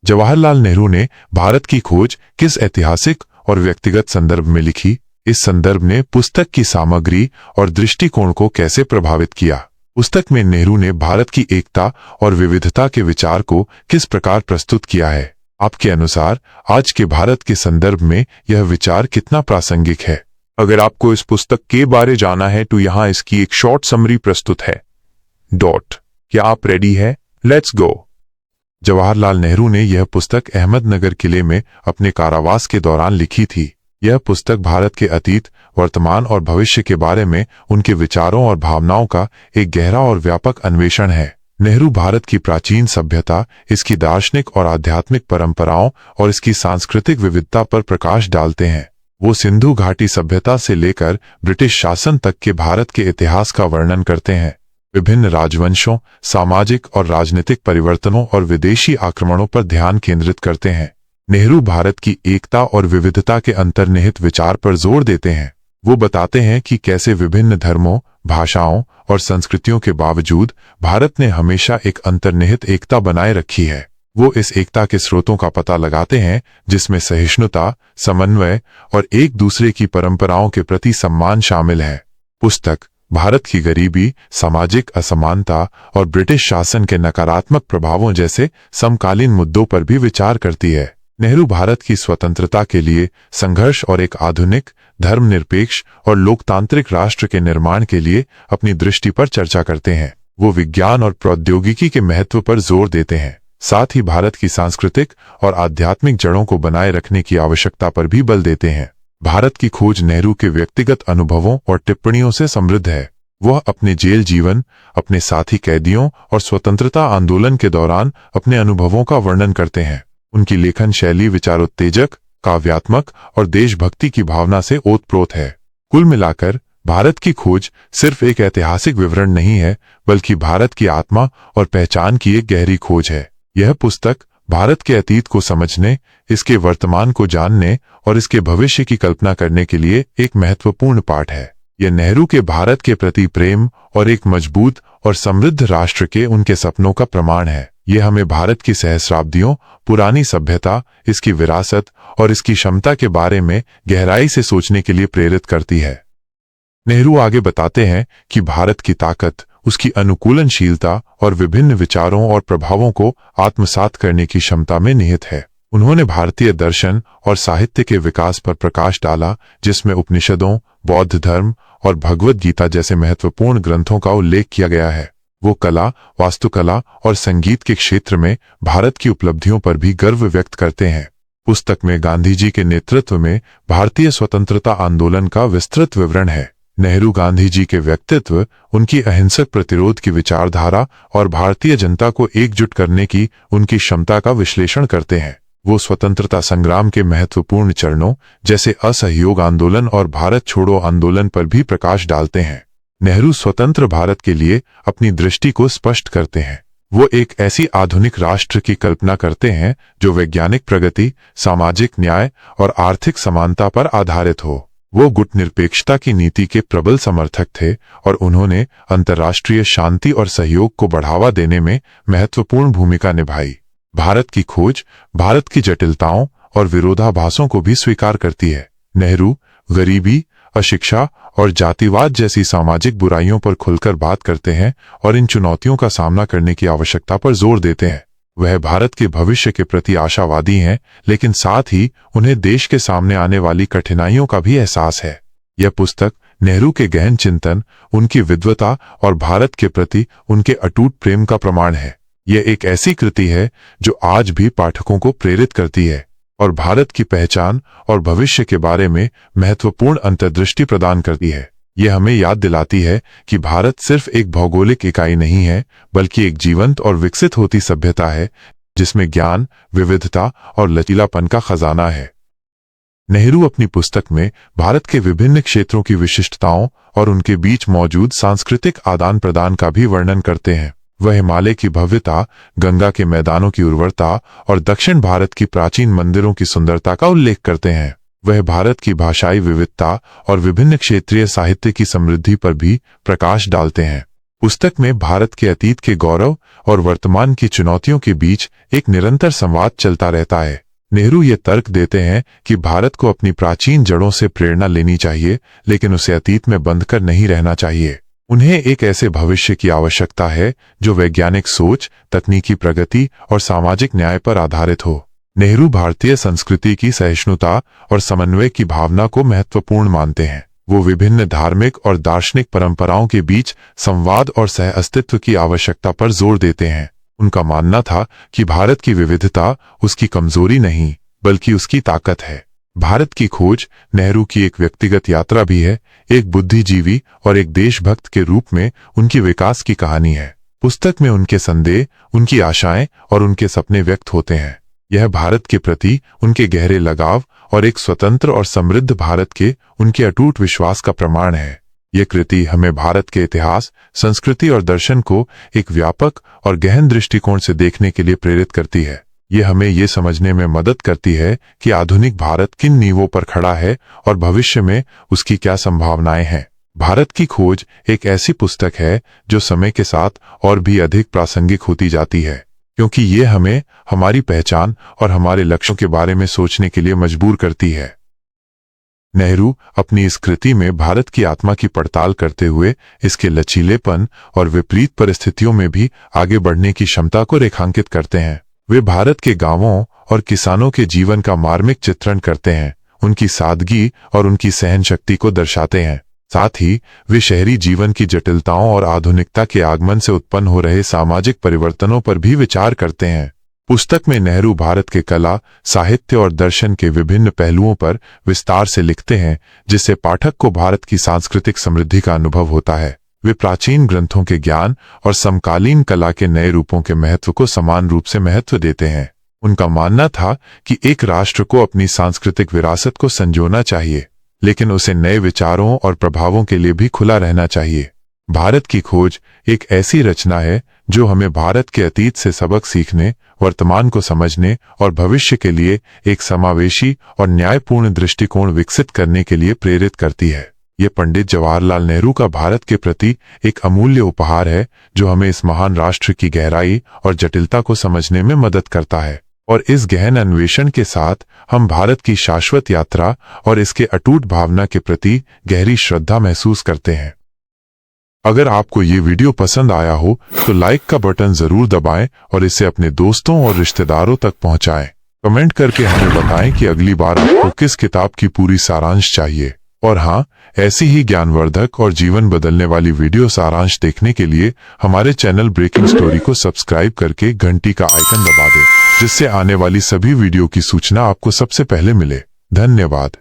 जवाहरलाल नेहरू ने भारत की खोज किस ऐतिहासिक और व्यक्तिगत संदर्भ में लिखी? इस संदर्भ ने पुस्तक की सामग्री और दृष्टिकोण को कैसे प्रभावित किया? पुस्तक में नेहरू ने भारत की एकता और विविधता के विचार को किस प्रकार प्रस्तुत किया है? आपके अनुसार आज के भारत के संदर्भ में यह विचार कितना प्रासंगिक है? अगर आपको इस पुस्तक के बारे जाना है तो यहाँ इसकी एक शॉर्ट समरी प्रस्तुत है। क्या आप रेडी है? Let's go. जवाहरलाल नेहरू ने यह पुस्तक अहमदनगर किले में अपने कारावास के दौरान लिखी थी। यह पुस्तक भारत के अतीत, वर्तमान और भविष्य के बारे में उनके विचारों और भावनाओं का एक गहरा और व्यापक अन्वेषण है। नेहरू भारत की प्राचीन सभ्यता, इसकी दार्शनिक और आध्यात्मिक परंपराओं और इसकी सांस्कृतिक विविधता पर प्रकाश डालते हैं। वो सिंधु घाटी सभ्यता से लेकर ब्रिटिश शासन तक के भारत के इतिहास का वर्णन करते हैं। विभिन्न राजवंशों, सामाजिक और राजनीतिक परिवर्तनों और विदेशी आक्रमणों पर ध्यान केंद्रित करते हैं। नेहरू भारत की एकता और विविधता के अंतर्निहित विचार पर जोर देते हैं। वो बताते हैं कि कैसे विभिन्न धर्मों, भाषाओं और संस्कृतियों के बावजूद भारत ने हमेशा एक अंतर्निहित एकता बनाए रखी है। वो इस एकता के स्रोतों का पता लगाते हैं, जिसमें सहिष्णुता, समन्वय और एक दूसरे की परंपराओं के प्रति सम्मान शामिल है। पुस्तक भारत की गरीबी, सामाजिक असमानता और ब्रिटिश शासन के नकारात्मक प्रभावों जैसे समकालीन मुद्दों पर भी विचार करती है। नेहरू भारत की स्वतंत्रता के लिए संघर्ष और एक आधुनिक, धर्मनिरपेक्ष और लोकतांत्रिक राष्ट्र के निर्माण के लिए अपनी दृष्टि पर चर्चा करते हैं। वो विज्ञान और प्रौद्योगिकी के महत्व पर जोर देते हैं, साथ ही भारत की सांस्कृतिक और आध्यात्मिक जड़ों को बनाए रखने की आवश्यकता पर भी बल देते हैं। भारत की खोज नेहरू के व्यक्तिगत अनुभवों और टिप्पणियों से समृद्ध है। वह अपने जेल जीवन, अपने साथी कैदियों और स्वतंत्रता आंदोलन के दौरान अपने अनुभवों का वर्णन करते हैं। उनकी लेखन शैली विचारोत्तेजक, काव्यात्मक और देशभक्ति की भावना से ओतप्रोत है। कुल मिलाकर भारत की खोज सिर्फ एक ऐतिहासिक विवरण नहीं है, बल्कि भारत की आत्मा और पहचान की एक गहरी खोज है। यह पुस्तक भारत के अतीत को समझने, इसके वर्तमान को जानने और इसके भविष्य की कल्पना करने के लिए एक महत्वपूर्ण पाठ है। यह नेहरू के भारत के प्रति प्रेम और एक मजबूत और समृद्ध राष्ट्र के उनके सपनों का प्रमाण है। यह हमें भारत की सहस्राब्दियों पुरानी सभ्यता, इसकी विरासत और इसकी क्षमता के बारे में गहराई से सोचने के लिए प्रेरित करती है। नेहरू आगे बताते हैं कि भारत की ताकत उसकी अनुकूलनशीलता और विभिन्न विचारों और प्रभावों को आत्मसात करने की क्षमता में निहित है। उन्होंने भारतीय दर्शन और साहित्य के विकास पर प्रकाश डाला, जिसमें उपनिषदों, बौद्ध धर्म और भगवद गीता जैसे महत्वपूर्ण ग्रंथों का उल्लेख किया गया है। वो कला, वास्तुकला और संगीत के क्षेत्र में भारत की उपलब्धियों पर भी गर्व व्यक्त करते हैं। पुस्तक में गांधी जी के नेतृत्व में भारतीय स्वतंत्रता आंदोलन का विस्तृत विवरण है। नेहरू गांधी जी के व्यक्तित्व, उनकी अहिंसक प्रतिरोध की विचारधारा और भारतीय जनता को एकजुट करने की उनकी क्षमता का विश्लेषण करते हैं। वो स्वतंत्रता संग्राम के महत्वपूर्ण चरणों जैसे असहयोग आंदोलन और भारत छोड़ो आंदोलन पर भी प्रकाश डालते हैं। नेहरू स्वतंत्र भारत के लिए अपनी दृष्टि को स्पष्ट करते हैं। वो एक ऐसी आधुनिक राष्ट्र की कल्पना करते हैं जो वैज्ञानिक प्रगति, सामाजिक न्याय और आर्थिक समानता पर आधारित हो। वो गुटनिरपेक्षता की नीति के प्रबल समर्थक थे और उन्होंने अंतर्राष्ट्रीय शांति और सहयोग को बढ़ावा देने में महत्वपूर्ण भूमिका निभाई। भारत की खोज भारत की जटिलताओं और विरोधाभासों को भी स्वीकार करती है। नेहरू गरीबी, अशिक्षा और जातिवाद जैसी सामाजिक बुराइयों पर खुलकर बात करते हैं और इन चुनौतियों का सामना करने की आवश्यकता पर जोर देते हैं। वह भारत के भविष्य के प्रति आशावादी हैं, लेकिन साथ ही उन्हें देश के सामने आने वाली कठिनाइयों का भी एहसास है। यह पुस्तक नेहरू के गहन चिंतन, उनकी विद्वता और भारत के प्रति उनके अटूट प्रेम का प्रमाण है। यह एक ऐसी कृति है जो आज भी पाठकों को प्रेरित करती है और भारत की पहचान और भविष्य के बारे में महत्वपूर्ण अंतर्दृष्टि प्रदान करती है। यह हमें याद दिलाती है कि भारत सिर्फ एक भौगोलिक इकाई नहीं है, बल्कि एक जीवंत और विकसित होती सभ्यता है, जिसमें ज्ञान, विविधता और लचीलापन का खजाना है। नेहरू अपनी पुस्तक में भारत के विभिन्न क्षेत्रों की विशिष्टताओं और उनके बीच मौजूद सांस्कृतिक आदान प्रदान का भी वर्णन करते हैं। वह हिमालय की भव्यता, गंगा के मैदानों की उर्वरता और दक्षिण भारत की प्राचीन मंदिरों की सुंदरता का उल्लेख करते हैं। वह भारत की भाषाई विविधता और विभिन्न क्षेत्रीय साहित्य की समृद्धि पर भी प्रकाश डालते हैं। पुस्तक में भारत के अतीत के गौरव और वर्तमान की चुनौतियों के बीच एक निरंतर संवाद चलता रहता है। नेहरू ये तर्क देते हैं कि भारत को अपनी प्राचीन जड़ों से प्रेरणा लेनी चाहिए, लेकिन उसे अतीत में बंद कर नहीं रहना चाहिए। उन्हें एक ऐसे भविष्य की आवश्यकता है जो वैज्ञानिक सोच, तकनीकी प्रगति और सामाजिक न्याय पर आधारित हो। नेहरू भारतीय संस्कृति की सहिष्णुता और समन्वय की भावना को महत्वपूर्ण मानते हैं। वो विभिन्न धार्मिक और दार्शनिक परंपराओं के बीच संवाद और सह अस्तित्व की आवश्यकता पर जोर देते हैं। उनका मानना था कि भारत की विविधता उसकी कमजोरी नहीं, बल्कि उसकी ताकत है। भारत की खोज नेहरू की एक व्यक्तिगत यात्रा भी है, एक बुद्धिजीवी और एक देशभक्त के रूप में उनकी विकास की कहानी है। पुस्तक में उनके संदेह, उनकी आशाएं और उनके सपने व्यक्त होते हैं। यह भारत के प्रति उनके गहरे लगाव और एक स्वतंत्र और समृद्ध भारत के उनके अटूट विश्वास का प्रमाण है। ये कृति हमें भारत के इतिहास, संस्कृति और दर्शन को एक व्यापक और गहन दृष्टिकोण से देखने के लिए प्रेरित करती है। ये हमें ये समझने में मदद करती है कि आधुनिक भारत किन नींवों पर खड़ा है और भविष्य में उसकी क्या संभावनाएं हैं। भारत की खोज एक ऐसी पुस्तक है जो समय के साथ और भी अधिक प्रासंगिक होती जाती है, क्योंकि ये हमें हमारी पहचान और हमारे लक्ष्यों के बारे में सोचने के लिए मजबूर करती है। नेहरू अपनी इस कृति में भारत की आत्मा की पड़ताल करते हुए इसके लचीलेपन और विपरीत परिस्थितियों में भी आगे बढ़ने की क्षमता को रेखांकित करते हैं। वे भारत के गांवों और किसानों के जीवन का मार्मिक चित्रण करते हैं, उनकी सादगी और उनकी सहन शक्ति को दर्शाते हैं। साथ ही वे शहरी जीवन की जटिलताओं और आधुनिकता के आगमन से उत्पन्न हो रहे सामाजिक परिवर्तनों पर भी विचार करते हैं। पुस्तक में नेहरू भारत के कला, साहित्य और दर्शन के विभिन्न पहलुओं पर विस्तार से लिखते हैं, जिससे पाठक को भारत की सांस्कृतिक समृद्धि का अनुभव होता है। वे प्राचीन ग्रंथों के ज्ञान और समकालीन कला के नए रूपों के महत्व को समान रूप से महत्व देते हैं। उनका मानना था कि एक राष्ट्र को अपनी सांस्कृतिक विरासत को संजोना चाहिए, लेकिन उसे नए विचारों और प्रभावों के लिए भी खुला रहना चाहिए। भारत की खोज एक ऐसी रचना है जो हमें भारत के अतीत से सबक सीखने, वर्तमान को समझने और भविष्य के लिए एक समावेशी और न्यायपूर्ण दृष्टिकोण विकसित करने के लिए प्रेरित करती है। ये पंडित जवाहरलाल नेहरू का भारत के प्रति एक अमूल्य उपहार है, जो हमें इस महान राष्ट्र की गहराई और जटिलता को समझने में मदद करता है। और इस गहन अन्वेषण के साथ हम भारत की शाश्वत यात्रा और इसके अटूट भावना के प्रति गहरी श्रद्धा महसूस करते हैं। अगर आपको ये वीडियो पसंद आया हो तो लाइक का बटन जरूर दबाएं और इसे अपने दोस्तों और रिश्तेदारों तक पहुंचाएं। कमेंट करके हमें बताएं कि अगली बार आपको किस किताब की पूरी सारांश चाहिए। और हाँ, ऐसी ही ज्ञानवर्धक और जीवन बदलने वाली वीडियो सारांश देखने के लिए हमारे चैनल ब्रेकिंग स्टोरी को सब्सक्राइब करके घंटी का आइकन दबा दें, जिससे आने वाली सभी वीडियो की सूचना आपको सबसे पहले मिले। धन्यवाद।